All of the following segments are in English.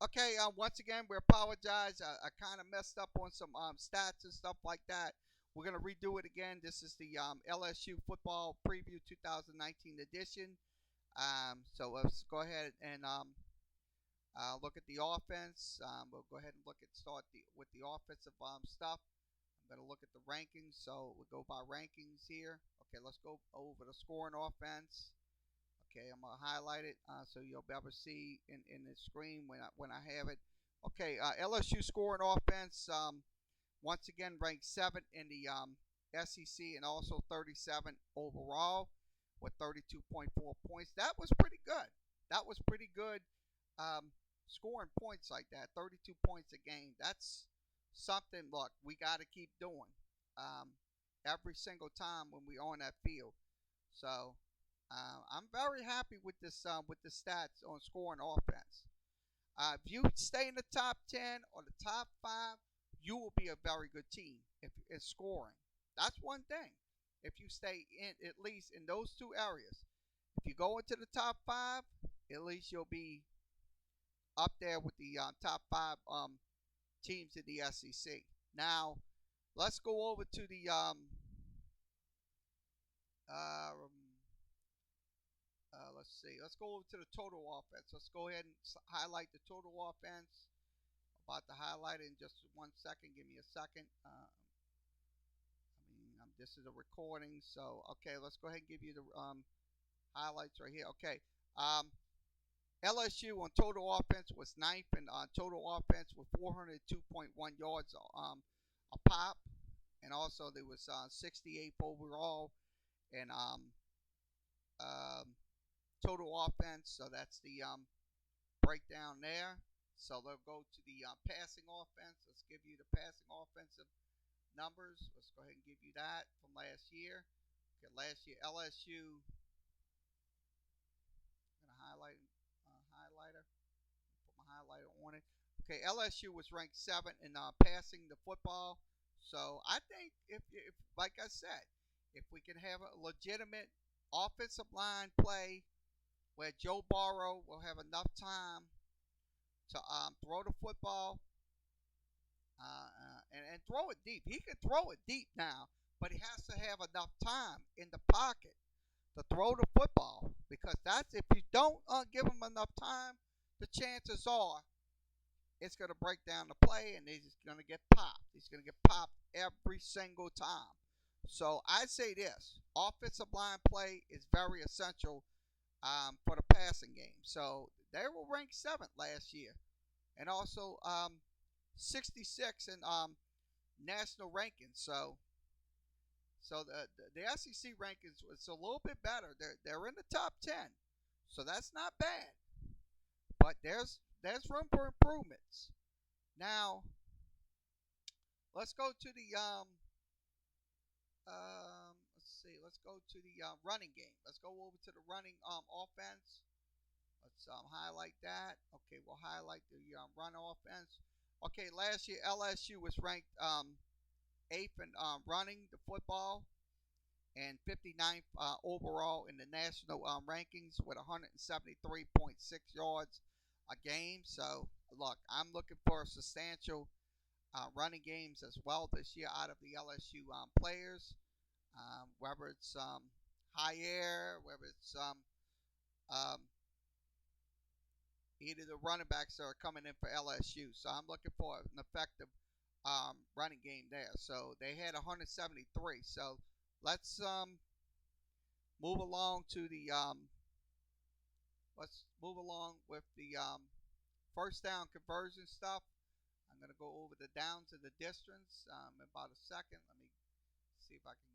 Okay, once again, we apologize. I kind of messed up on some stats and stuff like that. We're going to redo it again. This is the LSU football preview 2019 edition. So let's go ahead and look at the offense. We'll go ahead and start with the offensive stuff. I'm going to look at the rankings. So we'll go by rankings here. Okay, let's go over the scoring offense. Okay, I'm gonna highlight it so you'll be able to see in the screen when I have it. Okay, LSU scoring offense once again ranked 7th in the SEC and also 37 overall with 32.4 points. That was pretty good. That was pretty good scoring points like that. 32 points a game. That's something. Look, we got to keep doing every single time when we on that field. So I'm very happy with the stats on scoring offense. If you stay in the top 10 or the top 5, you will be a very good team if it's scoring. That's one thing. If you stay in at least in those two areas, if you go into the top 5, at least you'll be up there with the top 5 teams in the SEC. Now, let's go over to the uh, let's see. Let's go over to the total offense. Let's go ahead and highlight the total offense. I'm about to highlight it in just 1 second. Give me a second. This is a recording, so okay. Let's go ahead and give you the highlights right here. Okay. Um, LSU on total offense was ninth in total offense with 402.1 yards a pop, and also there was 68th overall and um, total offense. So that's the breakdown there. So they'll go to the passing offense. Let's give you the passing offensive numbers. Let's go ahead and give you that from last year. Okay, last year LSU. I'm gonna highlight highlighter. Put my highlighter on it. Okay, LSU was ranked 7th in passing the football. So I think if like I said, if we can have a legitimate offensive line play where Joe Burrow will have enough time to throw the football and throw it deep. He can throw it deep now, but he has to have enough time in the pocket to throw the football because that's if you don't give him enough time, the chances are it's going to break down the play and he's going to get popped. He's going to get popped every single time. So I say this offensive line play is very essential for the passing game. So they were ranked 7th last year and also 66 in national rankings. So the SEC rankings was a little bit better. They're in the top 10, so that's not bad. But there's room for improvements. Now let's go to the let's see. Let's go to the running game. Let's go over to the running offense. Let's highlight that. Okay, we'll highlight the run offense. Okay, last year LSU was ranked 8th in running the football and 59th overall in the national rankings with 173.6 yards a game. So, look, I'm looking for substantial running games as well this year out of the LSU players, whether it's high air, whether it's um, either the running backs that are coming in for LSU. So I'm looking for an effective running game there. So they had 173. So let's move along to the let's move along with the first down conversion stuff. I'm going to go over the downs and the distance in about a second. Let me see if I can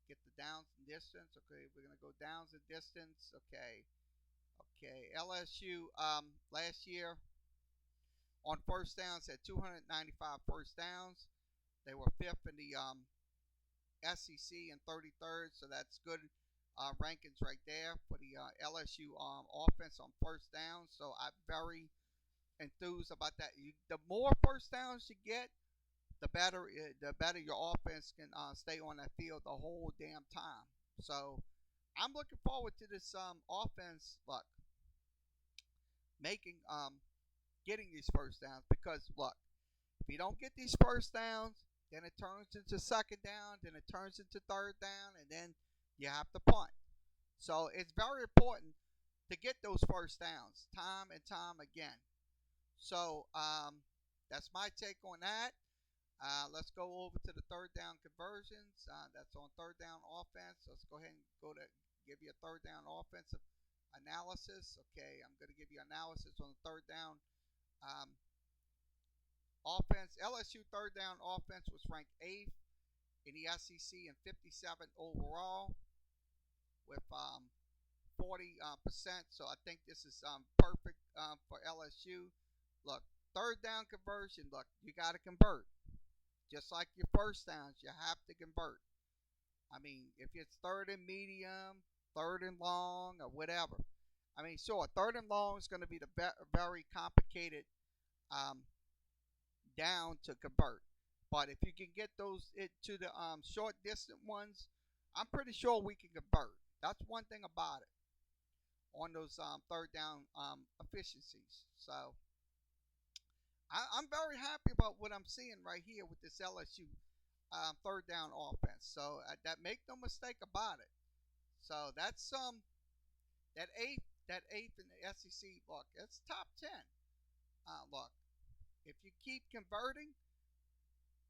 get the downs and distance. Okay, we're going to go downs and distance. Okay. Okay, LSU last year on first downs had 295 first downs. They were 5th in the SEC and 33rd, so that's good rankings right there for the LSU offense on first down. So I'm very enthused about that. The more first downs you get, the better your offense can stay on that field the whole damn time. So I'm looking forward to this offense. Look, making getting these first downs. Because look, if you don't get these first downs, then it turns into second down, then it turns into third down, and then you have to punt. So it's very important to get those first downs time and time again. So that's my take on that. Let's go over to the third down conversions. That's on third down offense. Let's go ahead and go to give you a third down offensive analysis. Okay, I'm going to give you analysis on the third down um, offense. LSU third down offense was ranked 8th in the SEC and 57th overall with 40%. So I think this is perfect for LSU. Look, third down conversion. Look, you got to convert. Just like your first downs, you have to convert. I mean, if it's third and medium, third and long, or whatever. I mean, sure, third and long is going to be the very complicated down to convert. But if you can get those to the short distance ones, I'm pretty sure we can convert. That's one thing about it on those third down efficiencies. So I'm very happy about what I'm seeing right here with this LSU third down offense. So that make no mistake about it. So that's that eighth in the SEC. Look, it's top 10. Look, if you keep converting,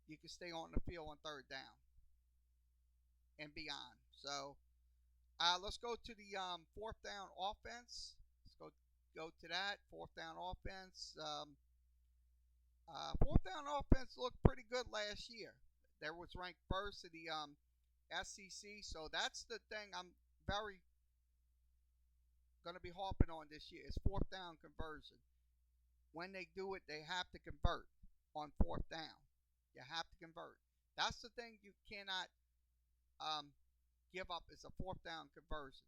you can stay on the field on third down and beyond. So let's go to the fourth down offense. Let's go to that fourth down offense. Fourth down offense looked pretty good last year. There was ranked first in the SEC, so that's the thing I'm very going to be harping on this year is fourth down conversion. When they do it, they have to convert on fourth down. You have to convert. That's the thing you cannot give up is a fourth down conversion.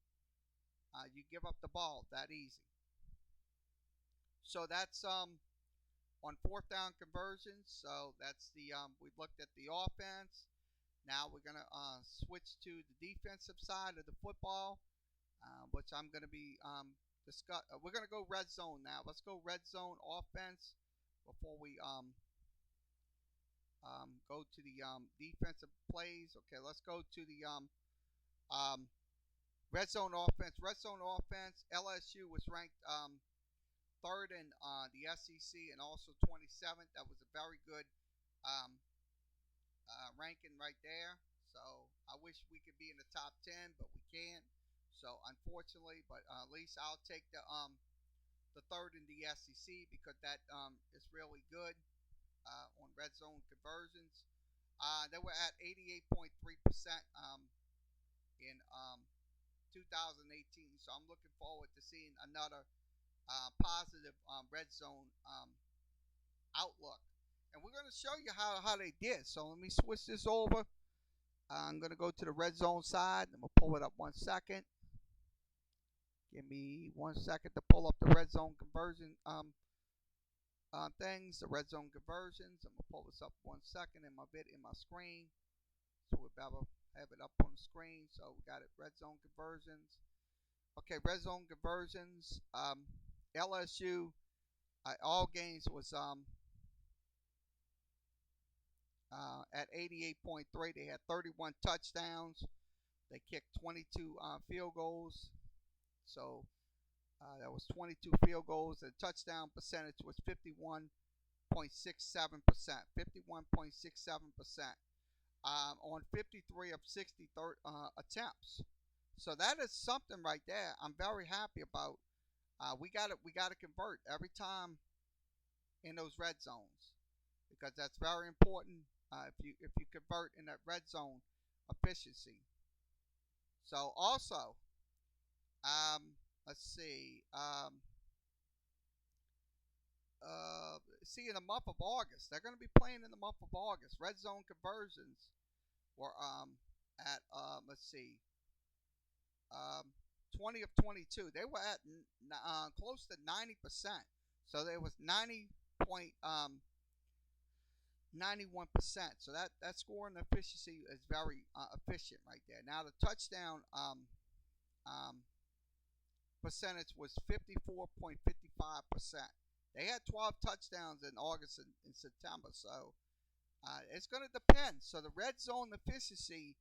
You give up the ball that easy. So that's on fourth down conversions. So that's the we've looked at the offense. Now we're gonna switch to the defensive side of the football, which I'm gonna be discuss. We're gonna go red zone now. Let's go red zone offense before we go to the defensive plays. Okay, let's go to the red zone offense. Red zone offense. LSU was ranked third in the SEC and also 27th. That was a very good ranking right there. So I wish we could be in the top 10, but we can't. So unfortunately, but at least I'll take the third in the SEC because that is really good on red zone conversions. They were at 88.3% in 2018. So I'm looking forward to seeing another positive red zone outlook. And we're going to show you how they did. So let me switch this over. I'm going to go to the red zone side. I'm going to pull it up 1 second. Give me 1 second to pull up the red zone conversion things, the red zone conversions. I'm going to pull this up 1 second in my screen. So we'll better have it up on the screen. So we got it, red zone conversions. Okay, red zone conversions. LSU, all games was at 88.3. They had 31 touchdowns. They kicked 22 field goals. So that was 22 field goals. The touchdown percentage was 51.67%. 51.67% on 53 of 60 attempts. So that is something right there. I'm very happy about. We got to convert every time in those red zones because that's very important. If you convert in that red zone efficiency. So also, let's see. See in the month of August, they're going to be playing in the month of August. Red zone conversions were at let's see. 20 of 22. They were at close to 90%. So there was 90.91%. So that scoring efficiency is very efficient right there. Now the touchdown percentage was 54.55%. They had 12 touchdowns in August and September, so it's going to depend. So the red zone efficiency,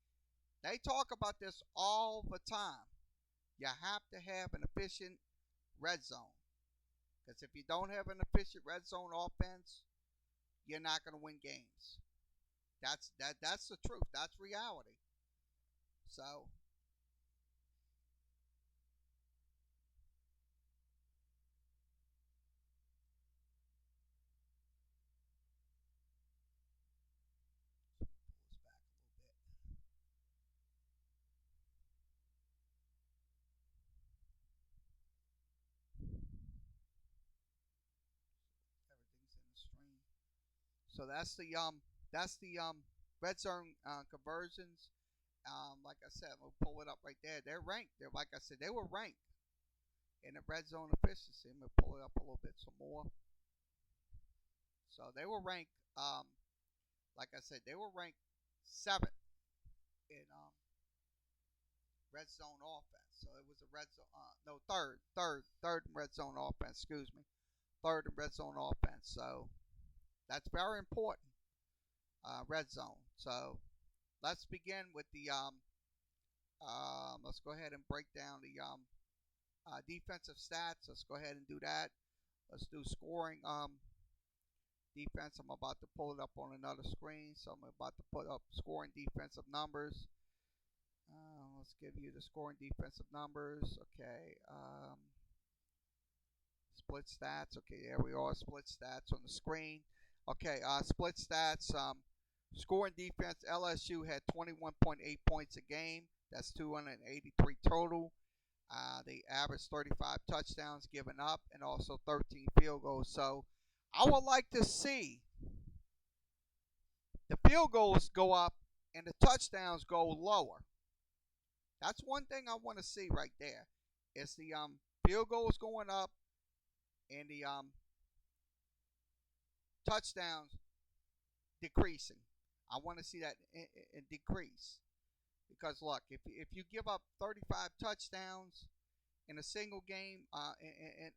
they talk about this all the time. You have to have an efficient red zone. Because if you don't have an efficient red zone offense, you're not going to win games. That's the truth. That's reality. So pull this back a little bit. Everything's in the stream. So that's the red zone conversions. Like I said, we'll pull it up right there. They're ranked. They're like I said, they were ranked in the red zone efficiency. I'm gonna pull it up a little bit some more. So they were ranked. Like I said, they were ranked seventh in red zone offense. So it was a red zone. No, third in red zone offense. Excuse me, third in red zone offense. So that's very important. Red zone. So let's begin with the let's go ahead and break down the defensive stats. Let's go ahead and do that. Let's do scoring defense. I'm about to pull it up on another screen, so I'm about to put up scoring defensive numbers. Let's give you the scoring defensive numbers. Okay. Split stats. Okay, there we are. Split stats on the screen. Okay, split stats. Scoring defense, LSU had 21.8 points a game. That's 283 total. They averaged 35 touchdowns given up and also 13 field goals. So I would like to see the field goals go up and the touchdowns go lower. That's one thing I want to see right there. It's the field goals going up and the touchdowns decreasing. I want to see that decrease. Because look, if you give up 35 touchdowns in a single game, in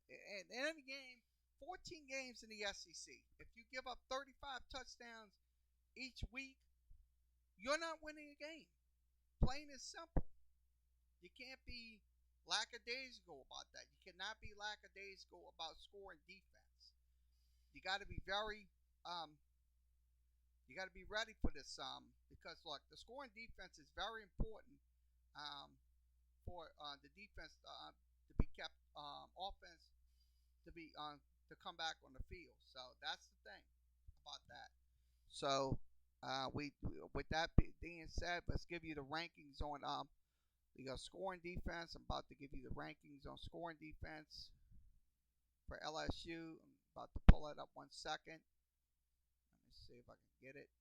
any game, 14 games in the SEC, if you give up 35 touchdowns each week, you're not winning a game. Plain and simple. You can't be lackadaisical about that. You cannot be lackadaisical about scoring defense. You got to be very you got to be ready for this because look, the scoring defense is very important for the defense to be kept offense to be to come back on the field. So that's the thing about that. So we with that being said, let's give you the rankings on the scoring defense. I'm about to give you the rankings on scoring defense for LSU. I'm about to pull it up 1 second. Let me see if I can get it.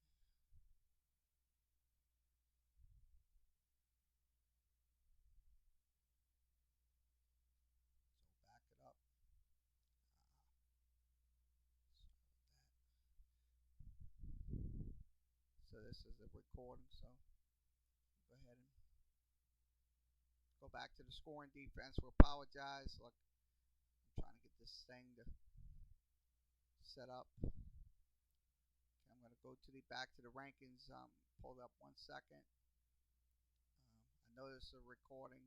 So back it up. So this is the recording. So go ahead and go back to the scoring defense. We apologize. Look, I'm trying to get this thing to set up. Okay, I'm going to go to the back to the rankings. Pull it up 1 second. I noticed the recording.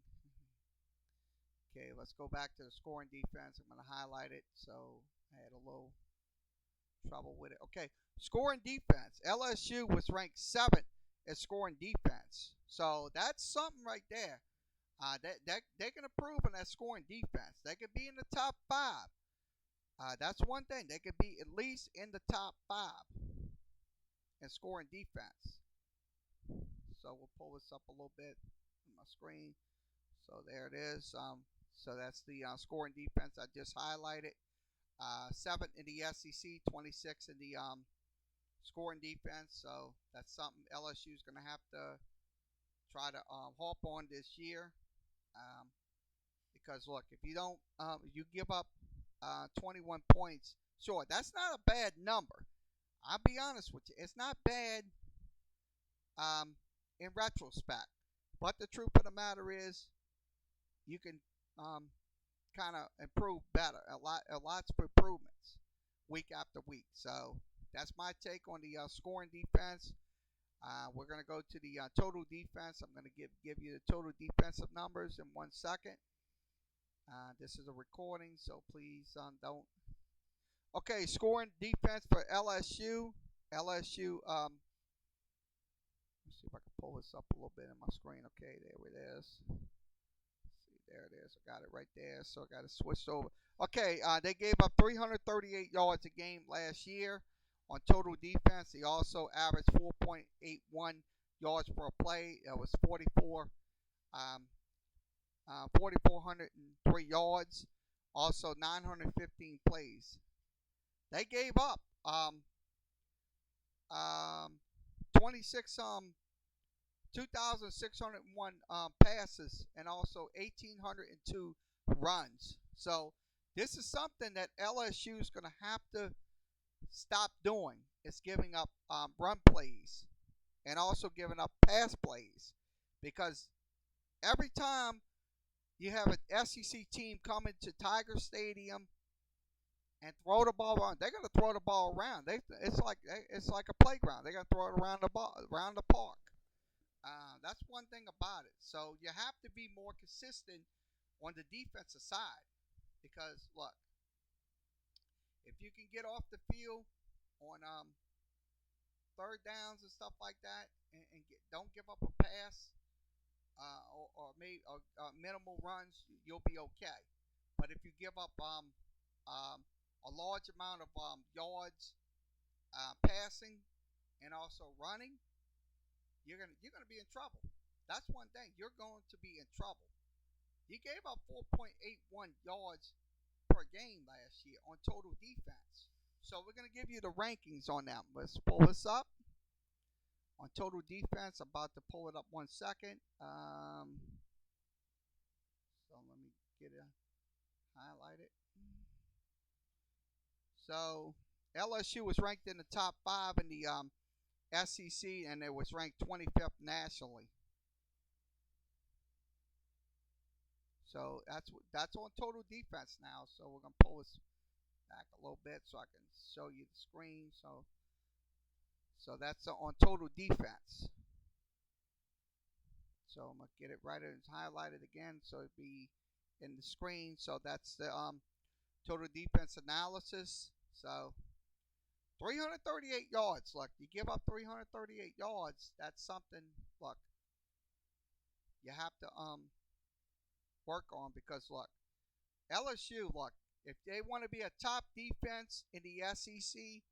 Okay, let's go back to the scoring defense. I'm going to highlight it. So I had a little trouble with it. Okay, scoring defense. LSU was ranked 7th at scoring defense. So that's something right there. They can improve on that scoring defense. They could be in the top 5. That's one thing. They could be at least in the top 5 in scoring defense. So we'll pull this up a little bit on my screen. So there it is. So that's the scoring defense I just highlighted. 7th in the SEC, 26th in the scoring defense. So that's something LSU is going to have to try to hop on this year. Because look, if you don't, you give up 21 points. Sure, that's not a bad number. I'll be honest with you, it's not bad in retrospect. But the truth of the matter is, you can kind of improve better. Lots of improvements. week after week. So that's my take on the scoring defense. We're going to go to the total defense. I'm going to give you the total defensive numbers in 1 second. This is a recording, so please don't. Okay, scoring defense for LSU. LSU. Let's see if I can pull this up a little bit in my screen. Okay, there it is. See, there it is. I got it right there. So I got it switched over. Okay, they gave up 338 yards a game last year on total defense. They also averaged 4.81 yards per play. It was 4,403 yards. Also 915 plays. They gave up 2,601 passes and also 1,802 runs. So this is something that LSU is going to have to stop doing. It's giving up run plays and also giving up pass plays, because every time you have an SEC team come into Tiger Stadium and throw the ball around, they're going to throw the ball around. It's like a playground. They're going to throw it around the park. That's one thing about it. So you have to be more consistent on the defensive side, because look, if you can get off the field on third downs and stuff like that, and don't give up a pass or minimal runs, you'll be okay. But if you give up a large amount of yards passing and also running, you're gonna be in trouble. That's one thing. You're going to be in trouble. You gave up 4.81 yards per game last year on total defense. So we're gonna give you the rankings on that. Let's pull this up on total defense. I'm about to pull it up 1 second. So let me get it highlighted. So LSU was ranked in the top 5 in the SEC, and it was ranked 25th nationally. So that's on total defense now. So we're gonna pull this back a little bit so I can show you the screen. So that's on total defense. So I'm gonna get it right. It's highlighted again, so it'd be in the screen. So that's the total defense analysis. So 338 yards. Look, you give up 338 yards. That's something. Look, you have to work on, because look, LSU. Look, if they want to be a top defense in the SEC,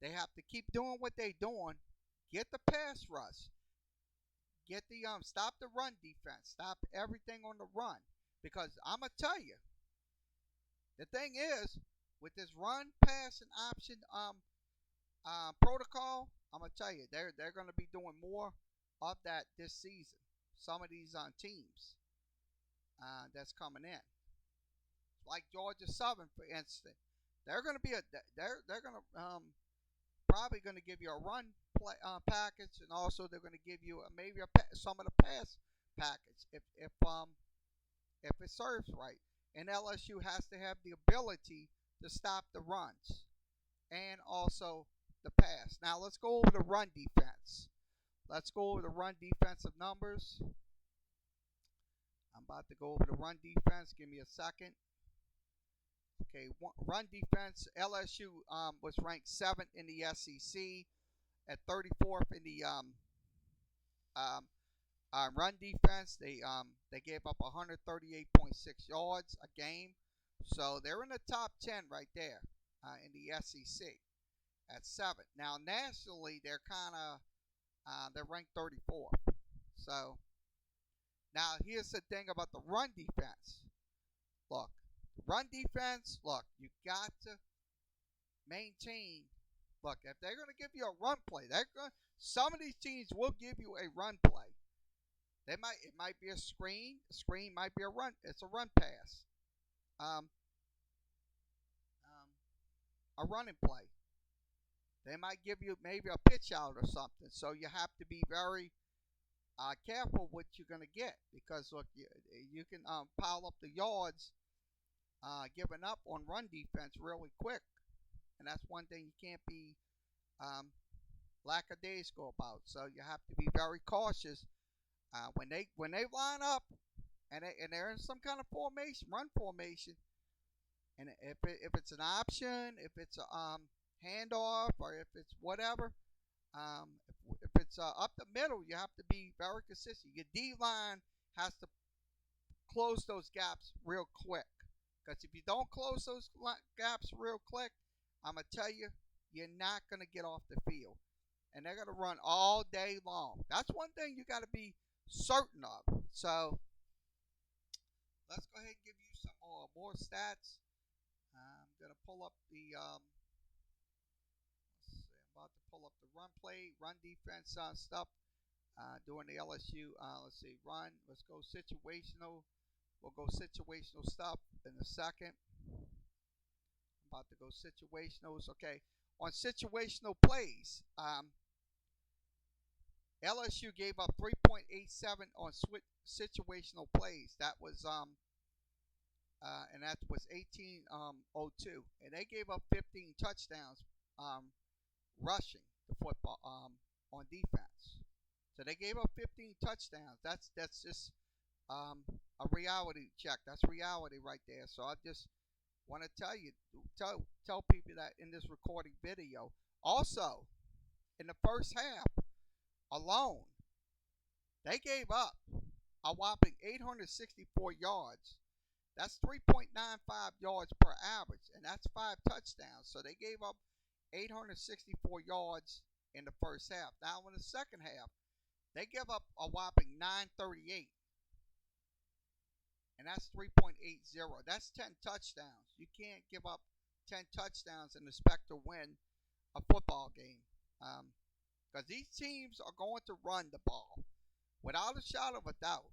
they have to keep doing what they're doing. Get the pass rush. Get the stop the run defense. Stop everything on the run. Because I'm gonna tell you, the thing is, with this run, pass, and option protocol, I'm gonna tell you, they're gonna be doing more of that this season. Some of these teams that's coming in, like Georgia Southern, for instance, they're gonna be they're gonna probably gonna give you a run play package, and also they're gonna give you maybe some of the pass package if it serves right. And LSU has to have the ability to stop the runs and also the pass. Now let's go over the run defense. Let's go over the run defensive numbers. I'm about to go over the run defense. Give me a second. Okay, run defense. LSU was ranked 7th in the SEC, at 34th in the run defense. They gave up 138.6 yards a game, so they're in the top 10 right there in the SEC at 7th. Now nationally, they're they're ranked 34th. So now here's the thing about the run defense. Look, run defense. Look, you got to maintain. Look, if they're going to give you a run play, some of these teams will give you a run play. It might be a screen. A screen might be a run. It's a run pass. A running play. They might give you maybe a pitch out or something. So you have to be very careful what you're going to get, because look, you can pile up the yards giving up on run defense really quick. and that's one thing you can't be lackadaisical about. So you have to be very cautious when they line up and they're in some kind of formation, run formation, and if it's an option, if it's a handoff, or if it's whatever, if it's up the middle, you have to be very consistent. Your D line has to close those gaps real quick. Because if you don't close those gaps real quick, I'm going to tell you, you're not going to get off the field. And they're going to run all day long. That's one thing you got to be certain of. So let's go ahead and give you some more stats. I'm going to pull up the, let's see, I'm about to pull up the run play, run defense stuff during the LSU. Let's see, run. Let's go situational. We'll go situational stuff in a second. I'm about to go situationals. Okay. On situational plays, LSU gave up 3.87 on situational plays. That was and that was 1802, and they gave up 15 touchdowns rushing the football on defense. So they gave up 15 touchdowns. That's just a reality check. That's reality right there. So I just want to tell people that in this recording video. Also, in the first half alone, they gave up a whopping 864 yards. That's 3.95 yards per average, and that's 5 touchdowns. So they gave up 864 yards in the first half. Now in the second half, they give up a whopping 938, and that's 3.80. That's 10 touchdowns. You can't give up 10 touchdowns and expect to win a football game, because these teams are going to run the ball without a shadow of a doubt.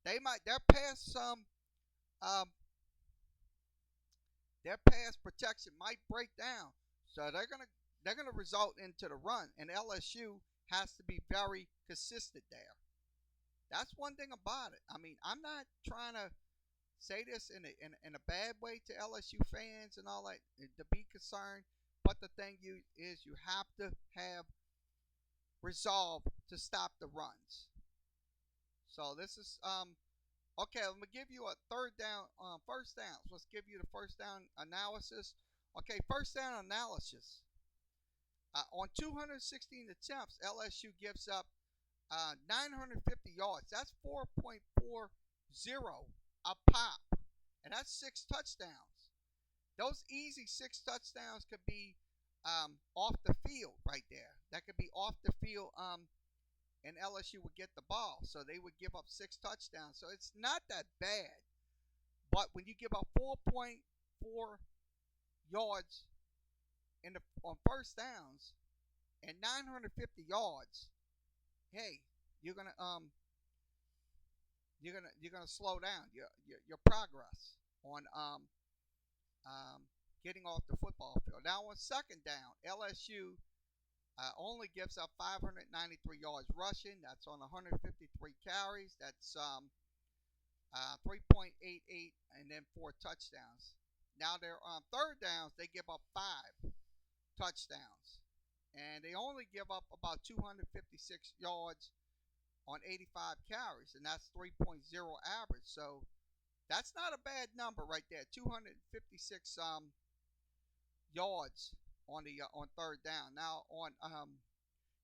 Their pass protection might break down, so they're gonna result into the run, and LSU has to be very consistent there. That's one thing about it. I mean, I'm not trying to say this in a bad way to LSU fans and all that, to be concerned, but the thing is you have to have resolve to stop the runs. So this is okay. Let me give you a first downs. Let's give you the first down analysis. Okay, first down analysis. On 216 attempts, LSU gives up 950 yards. That's 4.40 a pop, and that's 6 touchdowns. Those easy 6 touchdowns could be off the field right there. That could be off the field, and LSU would get the ball, so they would give up 6 touchdowns. So it's not that bad. But when you give up 4.4 yards on first downs and 950 yards, hey, you're gonna slow down your progress on getting off the football field. Now on second down, LSU only gives up 593 yards rushing. That's on 153 carries. That's 3.88, and then 4 touchdowns. Now they're on third downs. They give up 5 touchdowns, and they only give up about 256 yards on 85 carries, and that's 3.0 average. So that's not a bad number right there. 256 yards on third down. Now on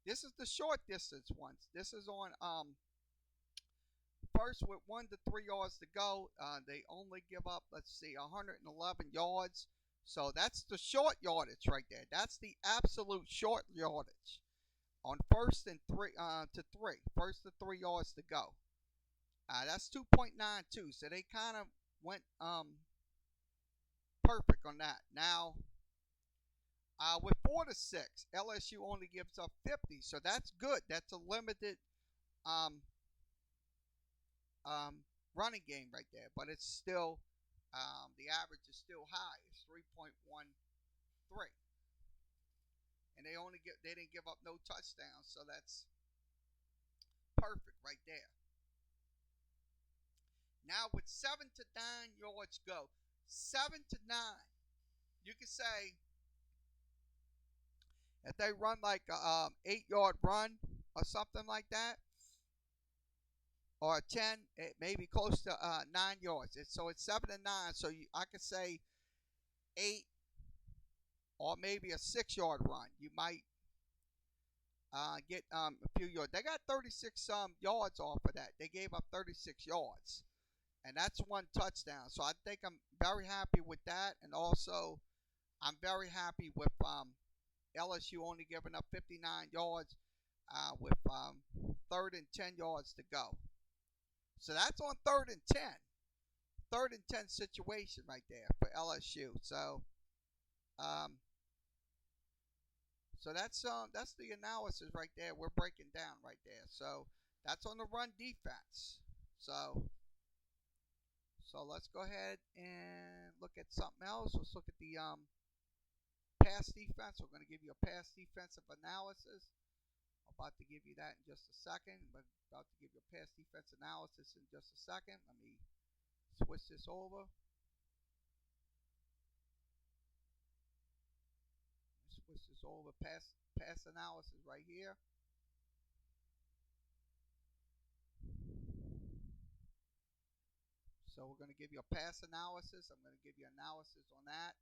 this is the short distance ones. This is on first with 1 to 3 yards to go. They only give up, let's see, 111 yards. So that's the short yardage right there. That's the absolute short yardage on first and 3 to 3. First to 3 yards to go. That's 2.92. So they kind of went perfect on that. Now with 4 to 6, LSU only gives up 50. So that's good. That's a limited running game right there, but it's still the average is still high. It's 3.13, and they didn't give up no touchdowns, so that's perfect right there. Now with 7 to 9 yards go, 7 to 9, you can say If they run like a 8-yard run or something like that, or a 10, it may be close to 9 yards. So it's 7 and 9. So I could say 8 or maybe a 6-yard run. You might get a few yards. They got 36 yards off of that. They gave up 36 yards, and that's one touchdown. So I think I'm very happy with that, and also I'm very happy with LSU only giving up 59 yards with 3rd and 10 yards to go. So that's on 3rd and 10. 3rd and 10 situation right there for LSU. So that's the analysis right there. We're breaking down right there. So that's on the run defense. So let's go ahead and look at something else. Let's look at the pass defense. We're going to give you a pass defensive analysis. I'm about to give you that in just a second. I'm about to give you a pass defense analysis in just a second. Let me switch this over. Switch this over. Pass analysis right here. So we're going to give you a pass analysis. I'm going to give you analysis on that.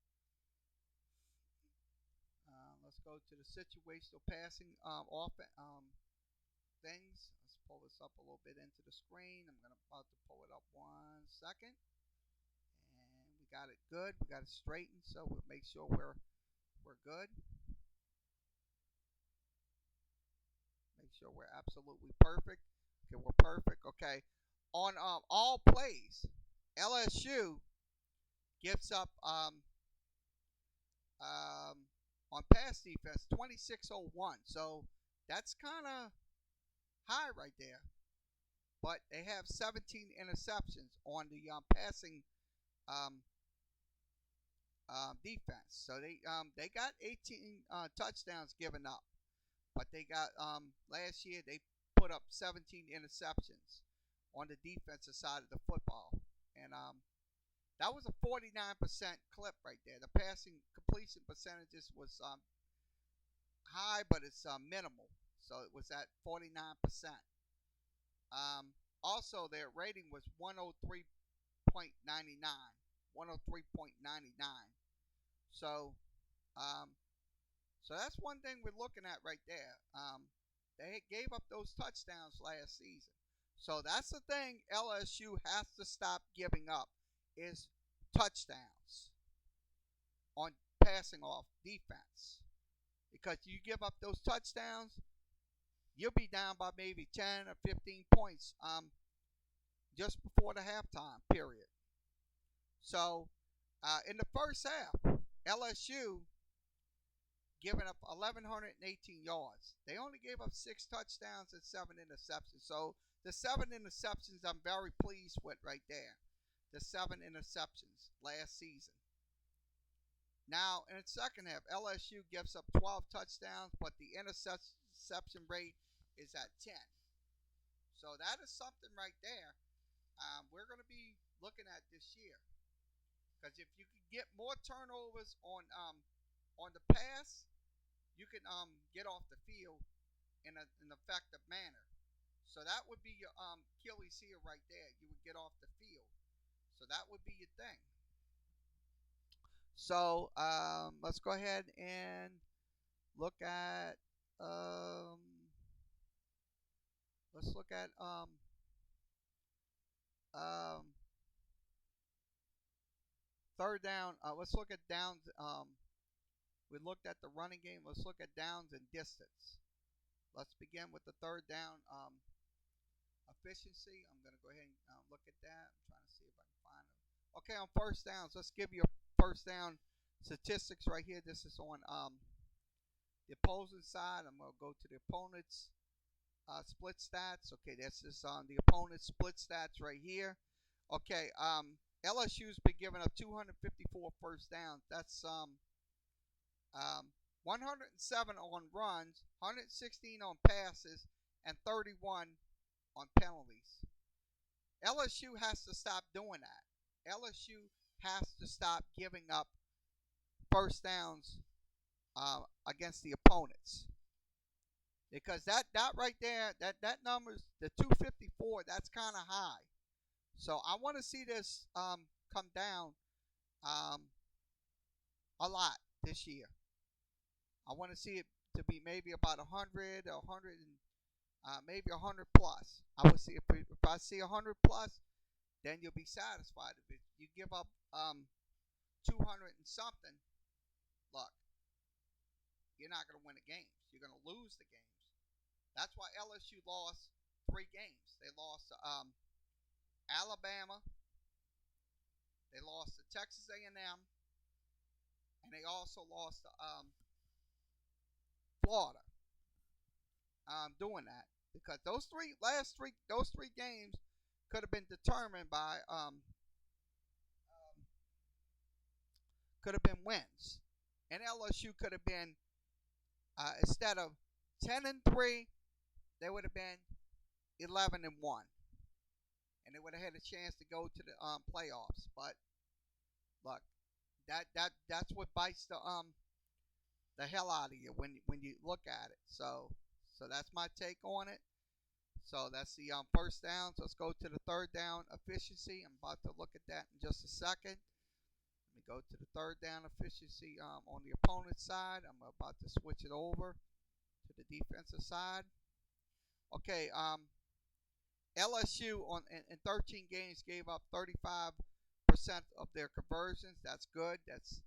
Let's go to the situational passing things. Let's pull this up a little bit into the screen. I'm about to pull it up 1 second. And we got it good. We got it straightened, so we'll make sure we're good. Make sure we're absolutely perfect. Okay, we're perfect. Okay. On all plays, LSU gives up on pass defense 2601. So that's kind of high right there. But they have 17 interceptions on the passing defense. So they got 18 touchdowns given up. But they got last year they put up 17 interceptions on the defensive side of the football. And that was a 49% clip right there. The passing completion percentages was high, but it's minimal. So it was at 49%. Also, their rating was 103.99. 103.99. So that's one thing we're looking at right there. They gave up those touchdowns last season. So that's the thing LSU has to stop giving up is touchdowns on passing off defense. Because you give up those touchdowns, you'll be down by maybe 10 or 15 points just before the halftime period. So in the first half, LSU giving up 1,118 yards. They only gave up 6 touchdowns and 7 interceptions. So the 7 interceptions I'm very pleased with right there. The 7 interceptions last season. Now, in the second half, LSU gives up 12 touchdowns, but the interception rate is at 10. So that is something right there we're going to be looking at this year. Because if you can get more turnovers on the pass, you can get off the field in an effective manner. So that would be your Achilles heel right there. You would get off the field. So that would be your thing. So let's go ahead and look at third down. Let's look at downs. We looked at the running game. Let's look at downs and distance. Let's begin with the third down efficiency. I'm going to go ahead and look at that. I'm trying to see if I can find them. Okay, on first downs, let's give you a first down statistics right here. This is on the opposing side. I'm going to go to the opponent's split stats. Okay, this is on the opponent's split stats right here. Okay, LSU's been giving up 254 first downs. That's 107 on runs, 116 on passes, and 31 on penalties. LSU has to stop doing that. LSU has to stop giving up first downs against the opponents. Because that right there, that number's the 254. That's kind of high. So I want to see this come down um, a lot this year. I want to see it to be maybe about 100, 100, and maybe 100 plus. I would see if I see 100 plus, then you'll be satisfied. If you give up 200 and something, look, you're not going to win the games. You're going to lose the games. That's why LSU lost 3 games. They lost to Alabama. They lost to Texas A&M, and they also lost to Florida. Doing that because those three games could have been determined by could have been wins, and LSU could have been instead of 10-3, they would have been 11-1, and they would have had a chance to go to the playoffs. But look, that's what bites the hell out of you when you look at it. So that's my take on it. So that's the first down. So let's go to the third down efficiency. I'm about to look at that in just a second. Let me go to the third down efficiency on the opponent's side. I'm about to switch it over to the defensive side. Okay, LSU in 13 games gave up 35% of their conversions. That's good. That's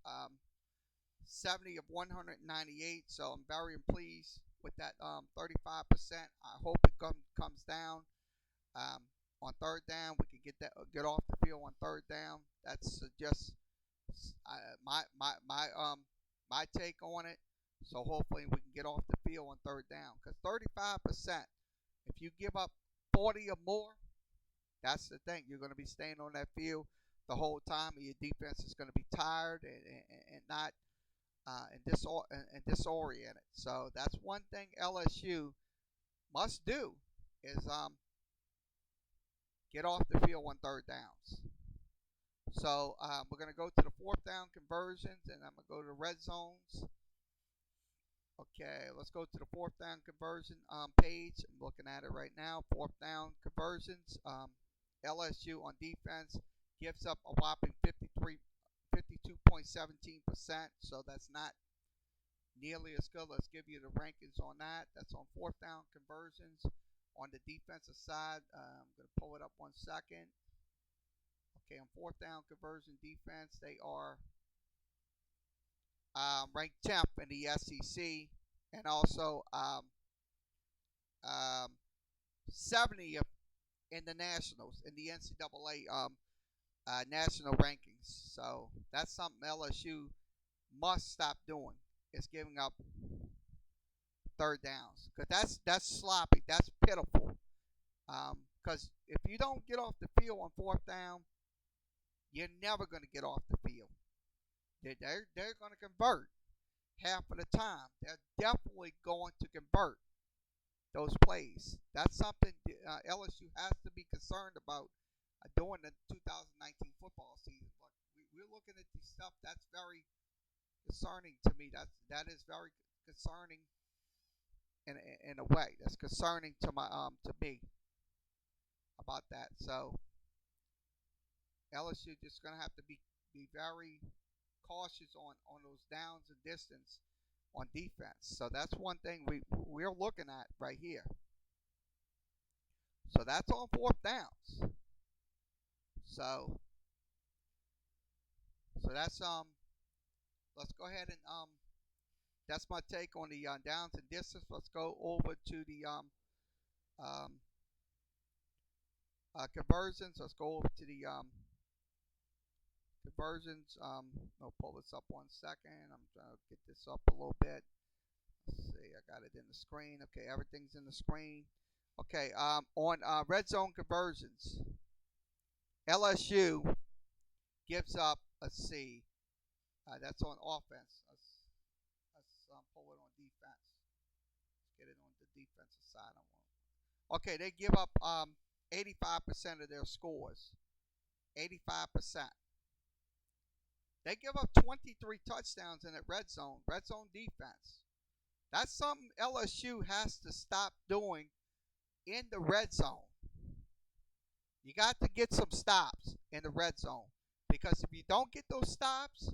70 of 198. So I'm very pleased with that 35%. I hope it comes down on third down. We can get off the field on third down. That's just my take on it. So hopefully we can get off the field on third down. Because 35%, if you give up 40 or more, that's the thing. You're going to be staying on that field the whole time, and your defense is going to be tired and not and disoriented. So that's one thing LSU must do is get off the field on third downs. So we're going to go to the fourth down conversions, and I'm going to go to the red zones. Okay, let's go to the fourth down conversion page. I'm looking at it right now. Fourth down conversions. LSU on defense gives up a whopping 52.17%. So that's not nearly as good. Let's give you the rankings on that. That's on fourth down conversions. On the defensive side, I'm going to pull it up 1 second. Okay, on fourth down conversion defense, they are ranked 10th in the SEC and also 70th in the Nationals, in the NCAA national rankings. So that's something LSU must stop doing. Is giving up third downs, because that's sloppy. That's pitiful. Because if you don't get off the field on fourth down, you're never going to get off the field. They're going to convert half of the time. They're definitely going to convert those plays. That's something LSU has to be concerned about during the 2019 football season. But we're looking at this stuff that's very concerning to me. That is very concerning in a way. That's concerning to me about that. So LSU just gonna have to be very cautious on those downs and distance on defense. So that's one thing we're looking at right here. So that's on fourth downs. So that's let's go ahead and that's my take on the downs and distance. Let's go over to the conversions. Let's go over to the conversions. I'll pull this up 1 second. I'm trying to get this up a little bit. Let's see, I got it in the screen. Okay, everything's in the screen. Okay, on red zone conversions, LSU gives up, let's see, that's on offense. Let's pull it on defense. Let's get it on the defensive side. Okay, they give up 85% of their scores. 85%. They give up 23 touchdowns in the red zone defense. That's something LSU has to stop doing in the red zone. You got to get some stops in the red zone, because if you don't get those stops,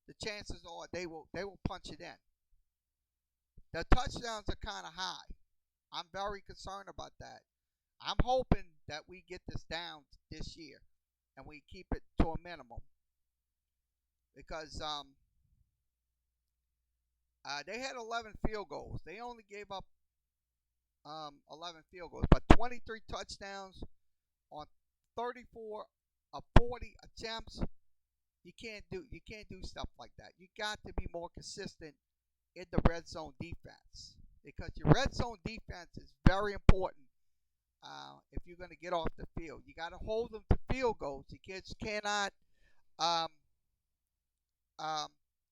the chances are they will punch it in. The touchdowns are kind of high. I'm very concerned about that. I'm hoping that we get this down this year and we keep it to a minimum, because they had 11 field goals. They only gave up 11 field goals, but 23 touchdowns on 34 of 40 attempts. You can't do stuff like that. You got to be more consistent in the red zone defense, because your red zone defense is very important. If you're going to get off the field, you got to hold them to field goals. You just cannot um,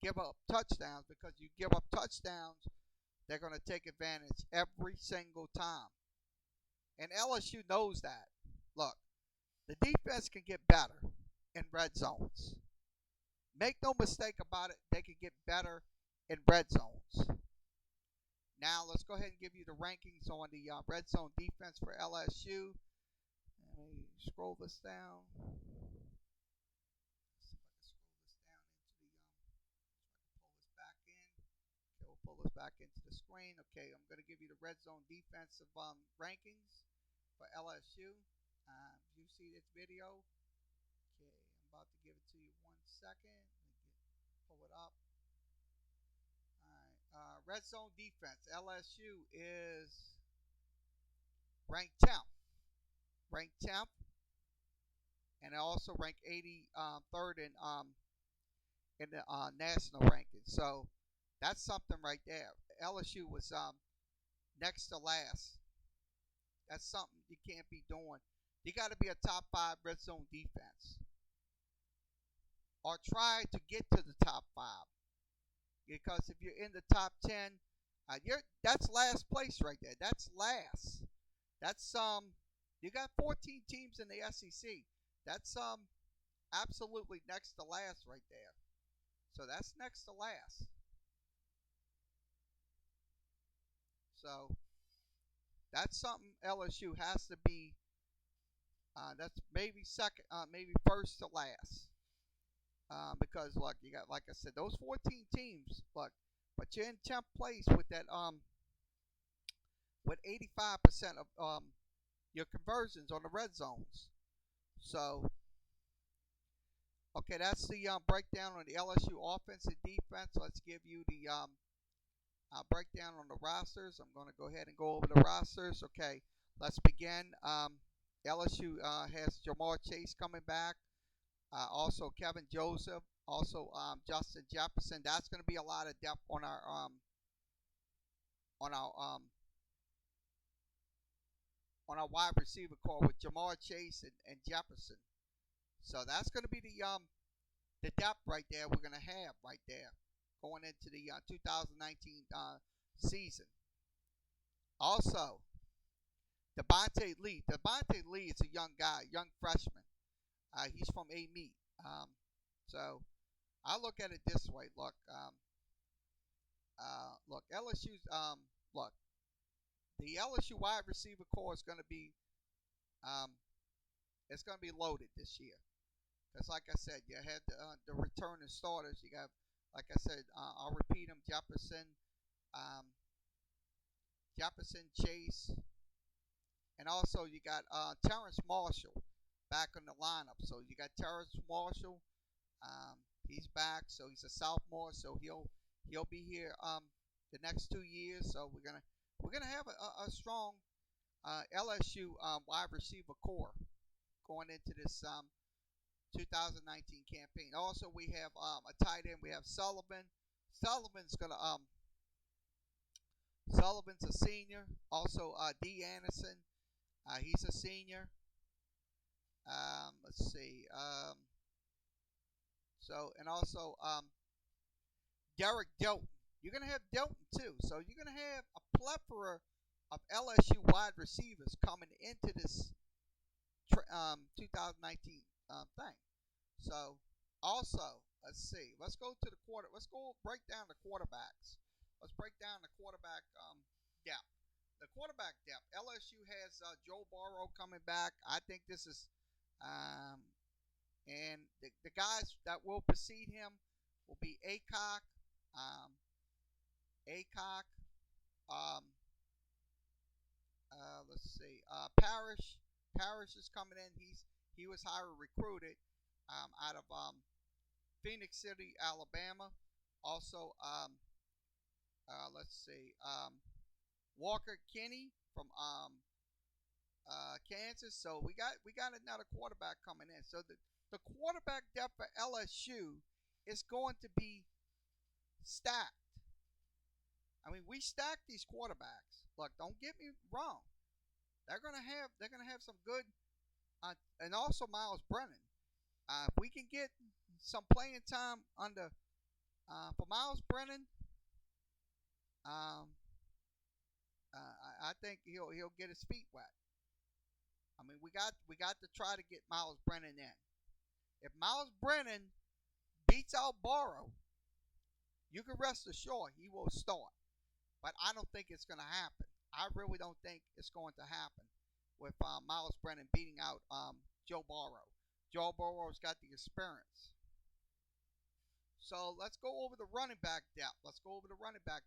give up touchdowns, because you give up touchdowns, they're going to take advantage every single time. And LSU knows that. Look, the defense can get better in red zones. Make no mistake about it, they can get better in red zones. Now, let's go ahead and give you the rankings on the red zone defense for LSU. Let me scroll this down. See if I can scroll this down into the pull this back in. Okay, we'll pull this back into the screen. Okay, I'm going to give you the red zone defensive rankings for LSU. You see this video. Okay, I'm about to give it to you 1 second. Pull it up. All right, red zone defense. LSU is ranked 10th. Ranked 10th. And also ranked 83rd in the national rankings. So that's something right there. LSU was next to last. That's something you can't be doing. You got to be a top 5 red zone defense, or try to get to the top 5. Because if you're in the top 10, that's last place right there. That's last. That's you got 14 teams in the SEC. That's absolutely next to last right there. So that's next to last. So that's something LSU has to be. That's maybe second, maybe first to last. Because look, you got, like I said, those 14 teams. Look, but you're in 10th place with that with 85% of your conversions on the red zones. So okay, that's the breakdown on the LSU offense and defense. Let's give you the breakdown on the rosters. I'm going to go ahead and go over the rosters. Okay, let's begin. LSU has Ja'Marr Chase coming back. Also Kevin Joseph. Also Justin Jefferson. That's going to be a lot of depth on our wide receiver core with Ja'Marr Chase and Jefferson. So that's going to be the depth right there we're going to have right there going into the 2019 season. Also, Devontae Lee. Devontae Lee is a young guy, young freshman. He's from A-Meet. So I look at it this way. Look, LSU's look. The LSU wide receiver core is going to be it's going to be loaded this year. Because like I said, you had the returning starters. You got, like I said, I'll repeat them: Jefferson, Chase, and also you got Terrence Marshall back in the lineup. So you got Terrence Marshall. He's back, so he's a sophomore, so he'll be here the next 2 years. So we're gonna have a strong LSU wide receiver core going into this 2019 campaign. Also, we have a tight end. We have Sullivan. Sullivan's a senior. Also, D. Anderson. He's a senior. Let's see. And also Derek Delton. You're going to have Delton too. So you're going to have a plethora of LSU wide receivers coming into this 2019 thing. So also Let's see. Let's go to the quarter. Let's go break down the quarterbacks. Let's break down the quarterback depth. The quarterback depth. LSU has Joe Burrow coming back. I think this is, um, and the guys that will precede him will be Acock, um, Acock. Um, let's see. Parrish. Parrish is coming in. He was highly recruited out of Phoenix City, Alabama. Also, let's see, Walker Kinney from Kansas. So we got another quarterback coming in. So the quarterback depth for LSU is going to be stacked. I mean, we stack these quarterbacks. Look, don't get me wrong. They're gonna have some good, and also Miles Brennan. If we can get some playing time under for Miles Brennan, um, I think he'll get his feet wet. I mean, we got to try to get Miles Brennan in. If Miles Brennan beats out Burrow, you can rest assured he will start. But I don't think it's going to happen. I really don't think it's going to happen with Miles Brennan beating out Joe Burrow. Joe Burrow's got the experience. So let's go over the running back depth. Running back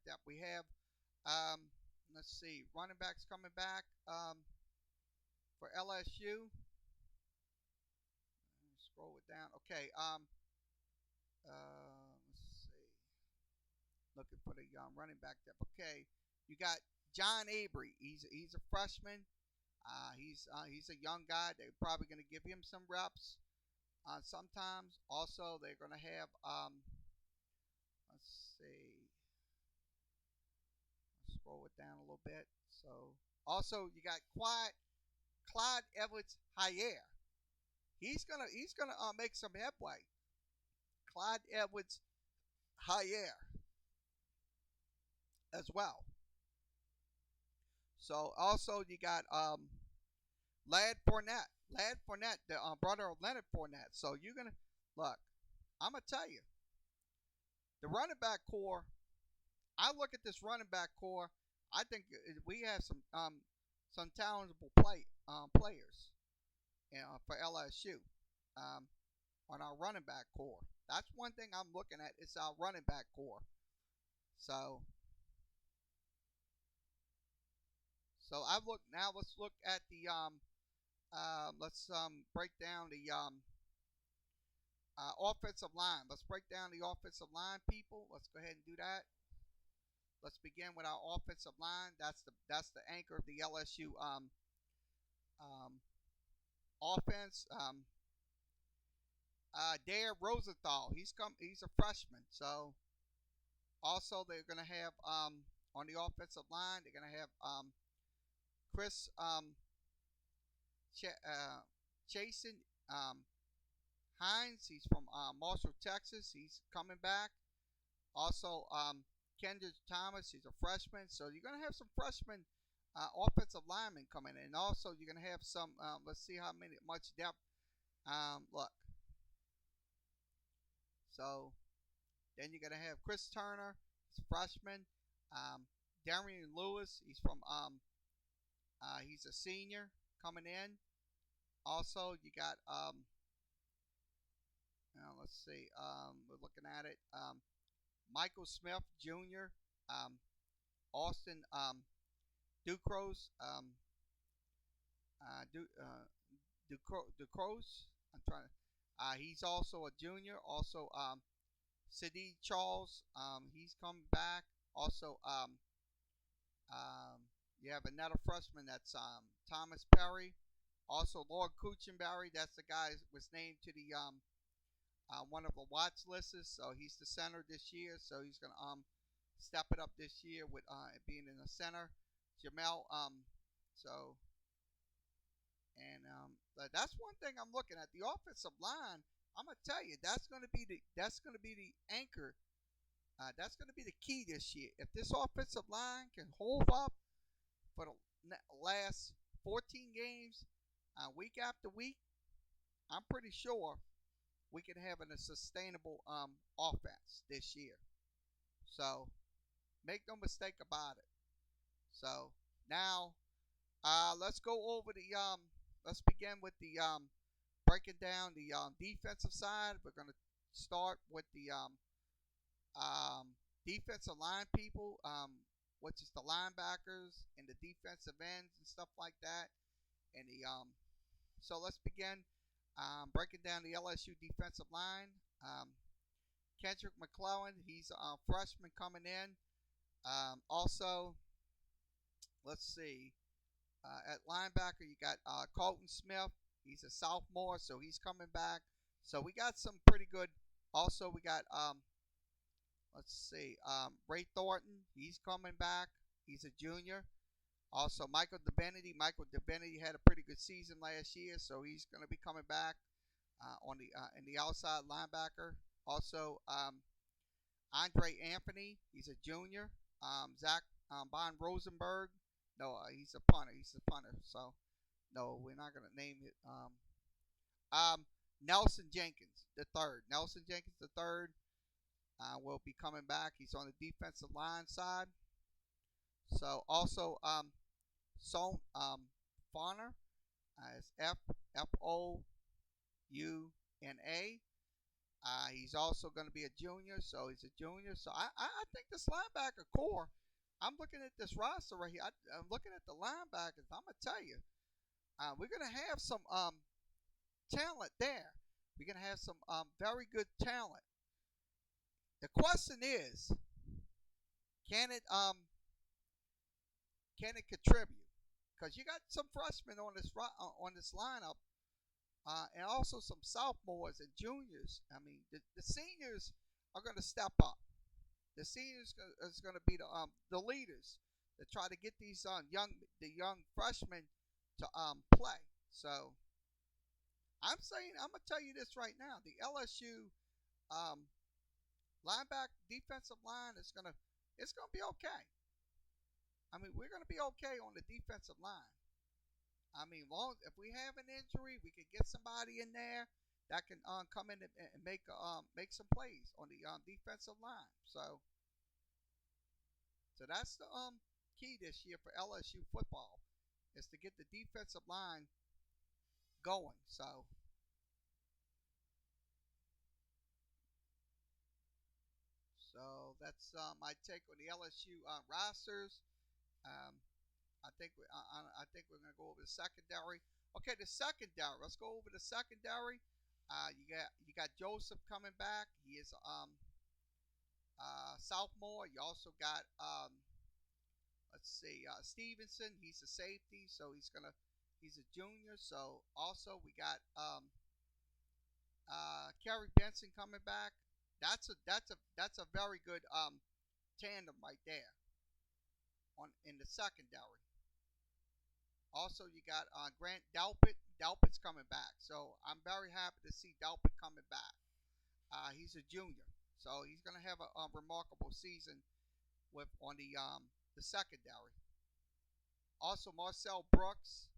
depth. We have, let's see, running backs coming back for LSU. Scroll it down. Okay. Let's see. Looking for the running back depth. Okay. You got John Avery. He's a freshman. He's a young guy. They're probably going to give him some reps. Sometimes also they're going to have let's see, scroll it down a little bit. So also you got Clyde Edwards-Helaire. He's gonna make some headway. Clyde Edwards-Helaire as well. So also you got Lad Fournette. Lad Fournette, the brother of Leonard Fournette. So you're gonna look. I'm gonna tell you, the running back core. I look at this running back core. I think we have some talented players, for LSU, on our running back core. That's one thing I'm looking at. It's our running back core. So I've looked now. Let's look at the let's break down the offensive line. Let's break down the offensive line, people. Let's go ahead and do that. Let's begin with our offensive line. That's the anchor of the LSU offense. Dare Rosenthal. He's a freshman. So also they're gonna have on the offensive line they're gonna have Chris Chasen Hines. He's from Marshall, Texas. He's coming back. Also, Kendrick Thomas. He's a freshman. So you're going to have some freshmen offensive linemen coming in. And also, you're going to have some. Let's see how much depth. Look. So then you're going to have Chris Turner. He's a freshman. Darian Lewis. He's from. He's a senior coming in. Also, you got let's see. We're looking at it. Michael Smith Jr. Austin Ducros. Ducros. I'm trying to. He's also a junior. Also, Sidi Charles. He's coming back. Also, you have another freshman. That's Thomas Perry. Also, Lord Kuchenberry, that's the guy that was named to the one of the watch lists. So he's the center this year. So he's gonna step it up this year with being in the center. Jamel. So and that's one thing I'm looking at. The offensive line. I'm gonna tell you that's gonna be the anchor. That's gonna be the key this year. If this offensive line can hold up for the last 14 games. Week after week, I'm pretty sure we can have a sustainable offense this year. So make no mistake about it. So now let's go over the let's begin with the breaking down the defensive side. We're going to start with the um, defensive line people, which is the linebackers and the defensive ends and stuff like that. And the so let's begin breaking down the LSU defensive line. Kendrick McClellan, he's a freshman coming in. Also, let's see. At linebacker, you got Colton Smith. He's a sophomore, so he's coming back. So we got some pretty good. Also, we got let's see, Ray Thornton. He's coming back. He's a junior. Also, Michael Divinity. Michael Divinity had a pretty good season last year, so he's going to be coming back on the in the outside linebacker. Also, Andre Anthony. He's a junior. Zach Von Rosenberg. No, he's a punter. He's a punter. So, no, we're not going to name it. Nelson Jenkins, the third. Nelson Jenkins, the third, will be coming back. He's on the defensive line side. So, also, Son Fauner is Founa. He's also going to be a junior, so he's a junior. So I think this linebacker core, I'm looking at this roster right here. I'm looking at the linebackers. I'm going to tell you, we're going to have some talent there. We're going to have some very good talent. The question is, can it contribute? Because you got some freshmen on this lineup, and also some sophomores and juniors. I mean, the seniors are going to step up. The seniors is going to be the leaders to try to get these young freshmen to play. So I'm going to tell you this right now: the LSU linebacker defensive line it's going to be okay. I mean, we're going to be okay on the defensive line. I mean, if we have an injury, we can get somebody in there that can come in and make some plays on the defensive line. So that's the key this year for LSU football, is to get the defensive line going. So that's my take on the LSU rosters. Um, I think we're gonna go over the secondary. Okay, the secondary. Let's go over the secondary. You got Joseph coming back. He is sophomore. You also got let's see, Stevenson. He's a safety, so he's a junior. So also we got Kerry Benson coming back. That's a very good tandem right there in the secondary. Also, you got Grant Delpit. Delpit's coming back, so I'm very happy to see Delpit coming back. He's a junior, so he's going to have a remarkable season on the secondary. Also, Marcel Brooks.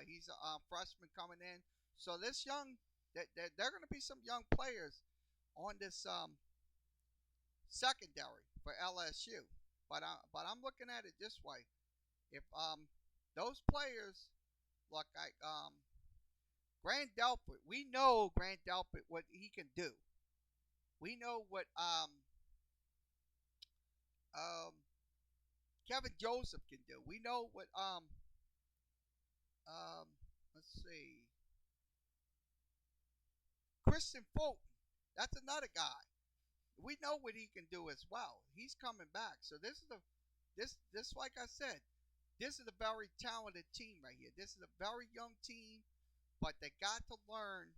He's a freshman coming in. So this there are going to be some young players on this secondary for LSU. But I'm looking at it this way: if those players like Grant Delpit, we know Grant Delpit what he can do. We know what Kevin Joseph can do. We know what let's see, Christian Fulton. That's another guy. We know what he can do as well. He's coming back. So this like I said, this is a very talented team right here. This is a very young team, but they got to learn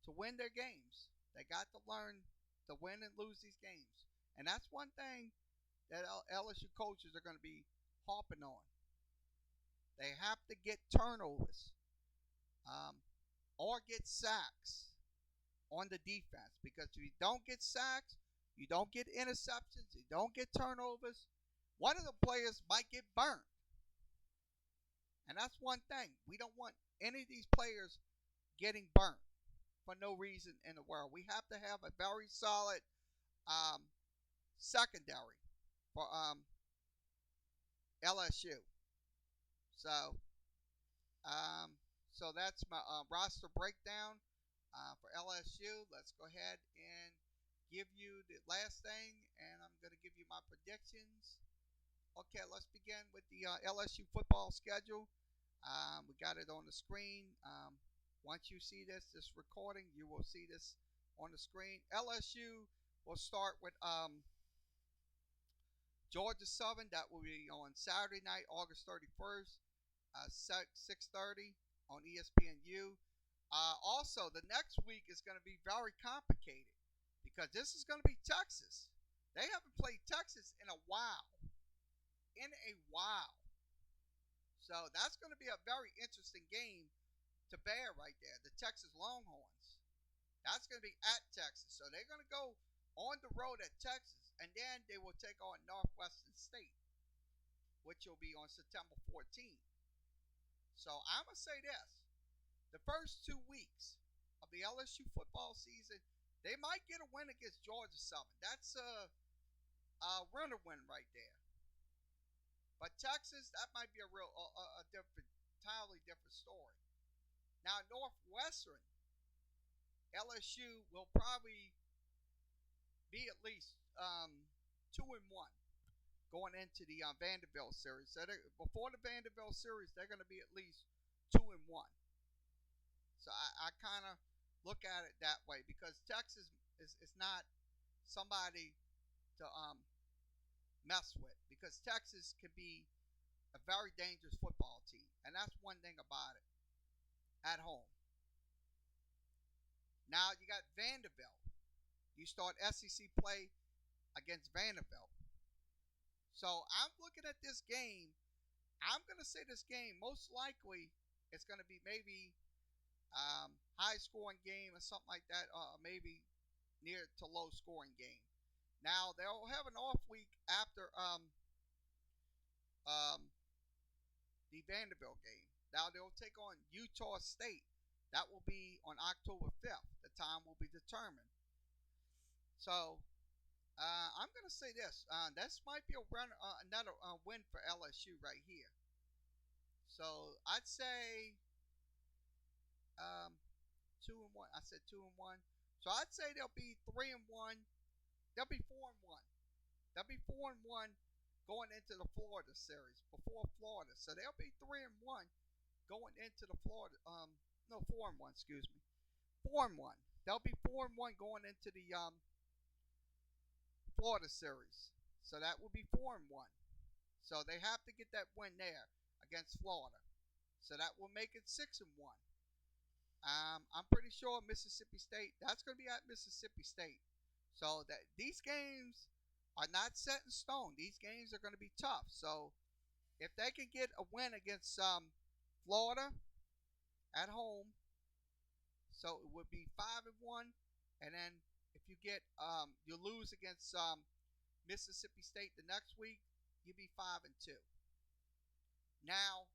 to win their games. They got to learn to win and lose these games. And that's one thing that LSU coaches are going to be harping on. They have to get turnovers or get sacks on the defense, because if you don't get sacks, you don't get interceptions, you don't get turnovers, one of the players might get burnt. And that's one thing. We don't want any of these players getting burnt. for no reason in the world. We have to have a very solid um, secondary for LSU. So, um, so that's my roster breakdown for LSU. Let's go ahead and give you the last thing, and I'm going to give you my predictions. Okay, let's begin with the LSU football schedule. We got it on the screen. Once you see this recording, you will see this on the screen. LSU will start with Georgia Southern. That will be on Saturday night, August 31st, 6:30 on ESPNU. Also, the next week is going to be very complicated because this is going to be Texas. They haven't played Texas in a while. So that's going to be a very interesting game to bear right there. The Texas Longhorns. That's going to be at Texas. So they're going to go on the road at Texas, and then they will take on Northwestern State, which will be on September 14th. So I'm going to say this. The first 2 weeks of the LSU football season, they might get a win against Georgia Southern. That's a runner win right there. But Texas, that might be a real, a different, entirely different story. Now Northwestern, LSU will probably be at least 2-1 going into the Vanderbilt series. So before the Vanderbilt series, they're going to be at least 2-1. So I kind of look at it that way because Texas is not somebody to mess with because Texas can be a very dangerous football team, and that's one thing about it. At home. Now you got Vanderbilt. You start SEC play against Vanderbilt. So I'm looking at this game. I'm going to say this game most likely it's going to be maybe high scoring game or something like that, maybe near to low scoring game. Now they'll have an off week after the Vanderbilt game. Now they'll take on Utah State. That will be on October 5th. The time will be determined. So I'm going to say this. This might be another win for LSU right here. So I'd say 2-1. I said 2-1. So I'd say they'll be 3-1. They'll be 4-1. They'll be 4-1 going into the Florida series before Florida. So they'll be 3-1 going into the Florida. No, 4-1. Excuse me. 4-1. They'll be 4-1 going into the Florida series. So that will be 4-1. So they have to get that win there against Florida. So that will make it 6-1. I'm pretty sure Mississippi State. That's going to be at Mississippi State. So that these games are not set in stone. These games are going to be tough. So if they can get a win against Florida at home, so it would be 5-1, and then if you get you lose against Mississippi State the next week, you'd be 5-2. Now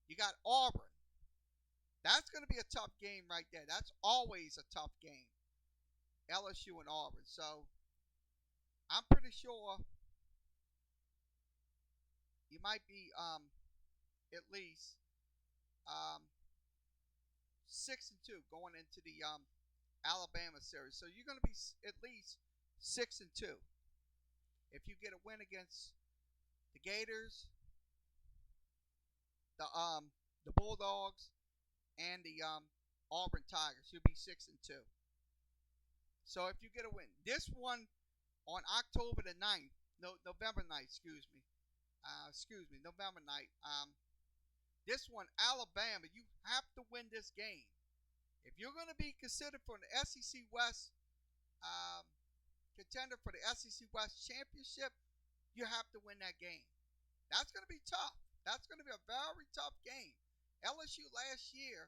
you got Auburn. That's going to be a tough game right there. That's always a tough game. LSU and Auburn. So I'm pretty sure you might be at least 6-2 going into the Alabama series. So you're going to be at least 6-2 if you get a win against the Gators, the Bulldogs, and the Auburn Tigers. You'll be 6-2. So if you get a win, this one on October the 9th, no, November 9th, November 9th. This one, Alabama, you have to win this game. If you're going to be considered for the SEC West contender for the SEC West championship, you have to win that game. That's going to be tough. That's going to be a very tough game. LSU last year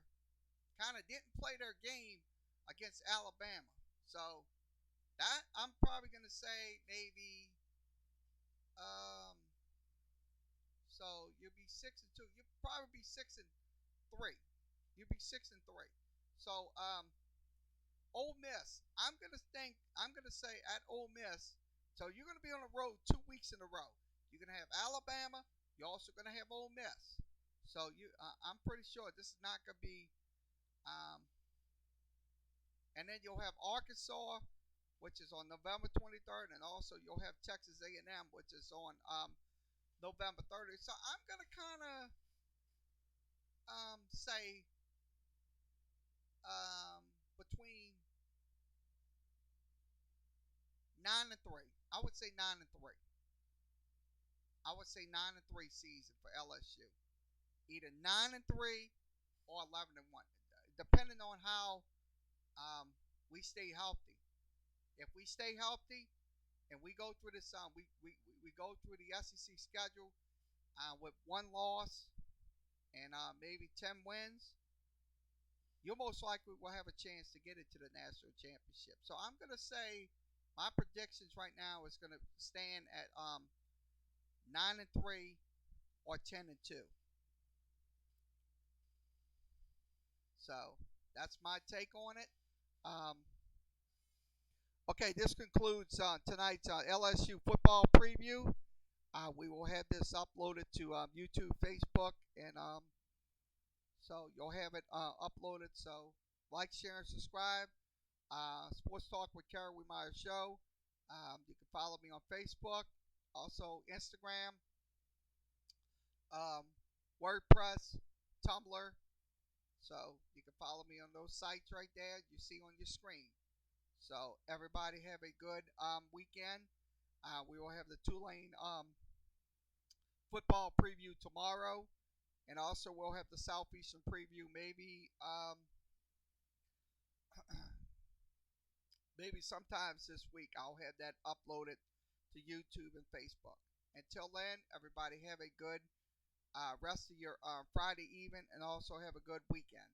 kind of didn't play their game against Alabama. So that I'm probably going to say maybe so you'll be 6-2. You'll probably be 6-3. You'll be 6-3. So Ole Miss. I'm gonna say at Ole Miss. So you're gonna be on the road 2 weeks in a row. You're gonna have Alabama. You're also gonna have Ole Miss. So I'm pretty sure this is not gonna be. Um, and then you'll have Arkansas, which is on November 23rd, and also you'll have Texas A&M, which is on November 30th. So I'm gonna kind of say um, between 9-3. I would say 9-3. I would say 9-3 season for LSU. Either 9-3 or 11-1, depending on how we stay healthy. If we stay healthy and we go through this, we go through the SEC schedule with one loss and maybe 10 wins, you most likely will have a chance to get into the national championship. So I'm gonna say my predictions right now is gonna stand at 9-3 or 10-2. So that's my take on it. Um, okay, this concludes tonight's LSU football preview. We will have this uploaded to YouTube, Facebook, and so you'll have it uploaded. So like, share, and subscribe. Sports Talk with Kerry Wiemeyer Show. You can follow me on Facebook, also Instagram, um, WordPress, Tumblr. So you can follow me on those sites right there you see on your screen. So everybody have a good weekend. We will have the Tulane football preview tomorrow, and also we'll have the Southeastern preview maybe maybe sometimes this week. I'll have that uploaded to YouTube and Facebook. Until then, everybody have a good rest of your Friday evening, and also have a good weekend.